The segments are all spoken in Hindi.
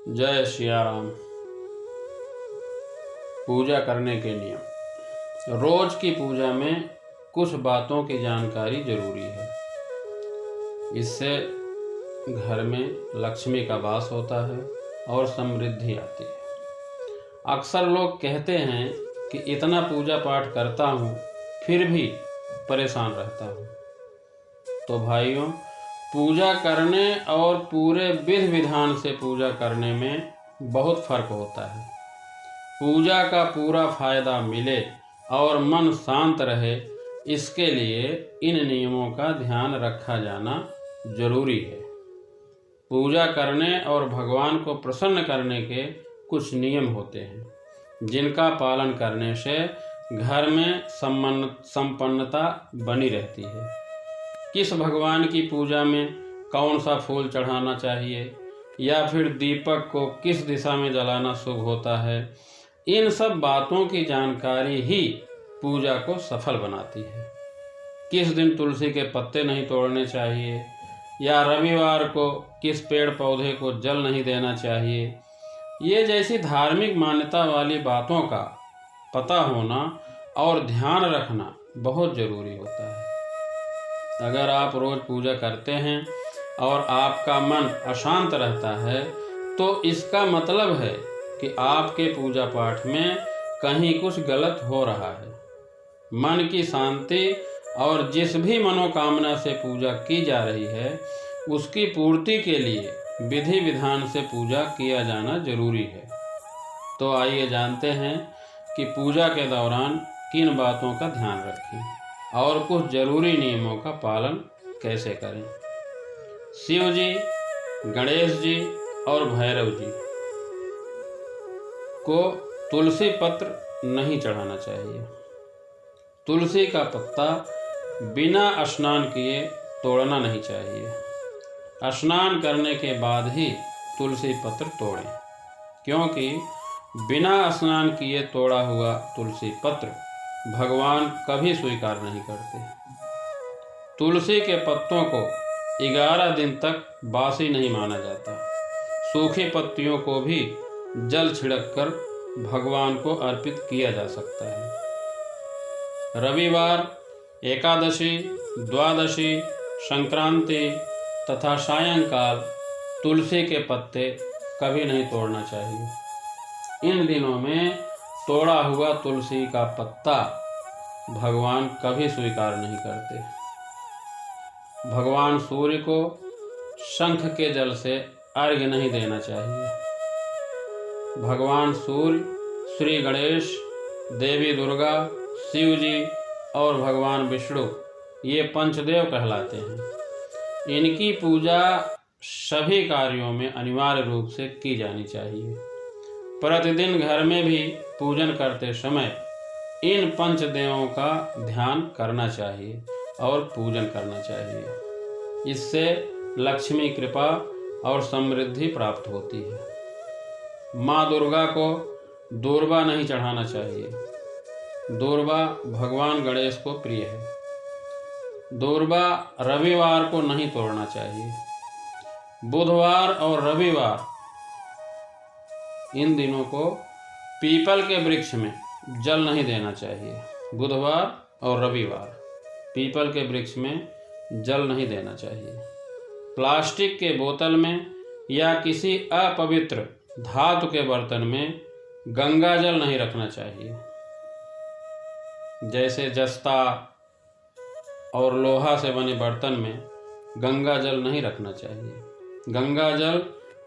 जय सिया राम। पूजा करने के नियम। रोज की पूजा में कुछ बातों की जानकारी जरूरी है। इससे घर में लक्ष्मी का वास होता है और समृद्धि आती है। अक्सर लोग कहते हैं कि इतना पूजा पाठ करता हूँ फिर भी परेशान रहता हूँ। तो भाइयों, पूजा करने और पूरे विधि विधान से पूजा करने में बहुत फर्क होता है। पूजा का पूरा फायदा मिले और मन शांत रहे, इसके लिए इन नियमों का ध्यान रखा जाना जरूरी है। पूजा करने और भगवान को प्रसन्न करने के कुछ नियम होते हैं जिनका पालन करने से घर में संपन्नता बनी रहती है। किस भगवान की पूजा में कौन सा फूल चढ़ाना चाहिए या फिर दीपक को किस दिशा में जलाना शुभ होता है, इन सब बातों की जानकारी ही पूजा को सफल बनाती है। किस दिन तुलसी के पत्ते नहीं तोड़ने चाहिए या रविवार को किस पेड़ पौधे को जल नहीं देना चाहिए, ये जैसी धार्मिक मान्यता वाली बातों का पता होना और ध्यान रखना बहुत ज़रूरी होता है। अगर आप रोज़ पूजा करते हैं और आपका मन अशांत रहता है तो इसका मतलब है कि आपके पूजा पाठ में कहीं कुछ गलत हो रहा है। मन की शांति और जिस भी मनोकामना से पूजा की जा रही है उसकी पूर्ति के लिए विधि विधान से पूजा किया जाना जरूरी है। तो आइए जानते हैं कि पूजा के दौरान किन बातों का ध्यान रखें और कुछ जरूरी नियमों का पालन कैसे करें। शिव जी, गणेश जी और भैरव जी को तुलसी पत्र नहीं चढ़ाना चाहिए। तुलसी का पत्ता बिना स्नान किए तोड़ना नहीं चाहिए। स्नान करने के बाद ही तुलसी पत्र तोड़ें, क्योंकि बिना स्नान किए तोड़ा हुआ तुलसी पत्र भगवान कभी स्वीकार नहीं करते। तुलसी के पत्तों को 11 दिन तक बासी नहीं माना जाता। सूखी पत्तियों को भी जल छिड़ककर भगवान को अर्पित किया जा सकता है। रविवार, एकादशी, द्वादशी, संक्रांति तथा सायंकाल तुलसी के पत्ते कभी नहीं तोड़ना चाहिए। इन दिनों में तोड़ा हुआ तुलसी का पत्ता भगवान कभी स्वीकार नहीं करते। भगवान सूर्य को शंख के जल से अर्घ्य नहीं देना चाहिए। भगवान सूर्य, श्री गणेश, देवी दुर्गा, शिव जी और भगवान विष्णु ये पंचदेव कहलाते हैं। इनकी पूजा सभी कार्यों में अनिवार्य रूप से की जानी चाहिए। प्रतिदिन घर में भी पूजन करते समय इन पंचदेवों का ध्यान करना चाहिए और पूजन करना चाहिए। इससे लक्ष्मी कृपा और समृद्धि प्राप्त होती है। माँ दुर्गा को दूर्वा नहीं चढ़ाना चाहिए। दूर्वा भगवान गणेश को प्रिय है। दूर्वा रविवार को नहीं तोड़ना चाहिए। बुधवार और रविवार इन दिनों को पीपल के वृक्ष में जल नहीं देना चाहिए। बुधवार और रविवार पीपल के वृक्ष में जल नहीं देना चाहिए। प्लास्टिक के बोतल में या किसी अपवित्र धातु के बर्तन में गंगा जल नहीं रखना चाहिए। जैसे जस्ता और लोहा से बने बर्तन में गंगा जल नहीं रखना चाहिए। गंगा जल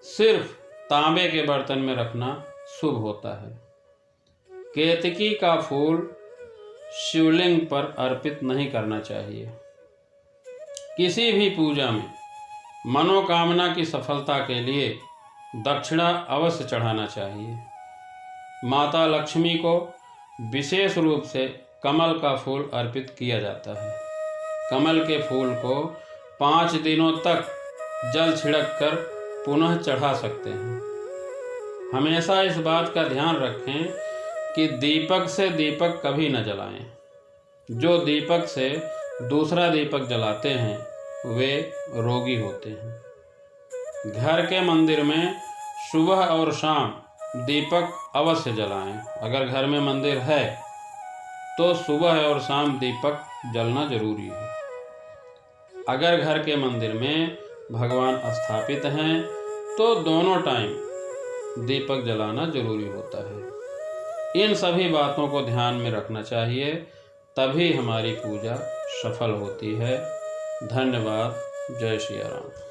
सिर्फ तांबे के बर्तन में रखना शुभ होता है। केतकी का फूल शिवलिंग पर अर्पित नहीं करना चाहिए। किसी भी पूजा में मनोकामना की सफलता के लिए दक्षिणा अवश्य चढ़ाना चाहिए। माता लक्ष्मी को विशेष रूप से कमल का फूल अर्पित किया जाता है। कमल के फूल को 5 दिनों तक जल छिड़ककर पुनः चढ़ा सकते हैं। हमेशा इस बात का ध्यान रखें कि दीपक से दीपक कभी न जलाएं। जो दीपक से दूसरा दीपक जलाते हैं वे रोगी होते हैं। घर के मंदिर में सुबह और शाम दीपक अवश्य जलाएं। अगर घर में मंदिर है तो सुबह और शाम दीपक जलना जरूरी है। अगर घर के मंदिर में भगवान स्थापित हैं तो दोनों टाइम दीपक जलाना जरूरी होता है। इन सभी बातों को ध्यान में रखना चाहिए, तभी हमारी पूजा सफल होती है। धन्यवाद। जय श्री राम।